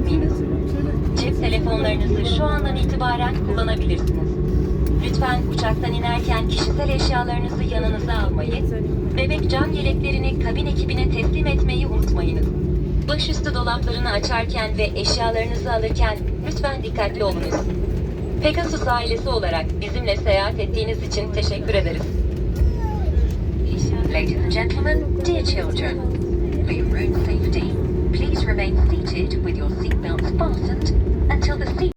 unutmayınız. Cep telefonlarınızı şu andan itibaren kullanabilirsiniz. Lütfen uçaktan inerken kişisel eşyalarınızı yanınıza almayı, bebek cam yeleklerini kabin ekibine teslim etmeyi unutmayınız. Başüstü dolaplarını açarken ve eşyalarınızı alırken lütfen dikkatli olunuz. Pegasus ailesi olarak bizimle seyahat ettiğiniz için teşekkür ederiz. Ladies and gentlemen, dear children, for your own safety, please remain seated with your seatbelts fastened.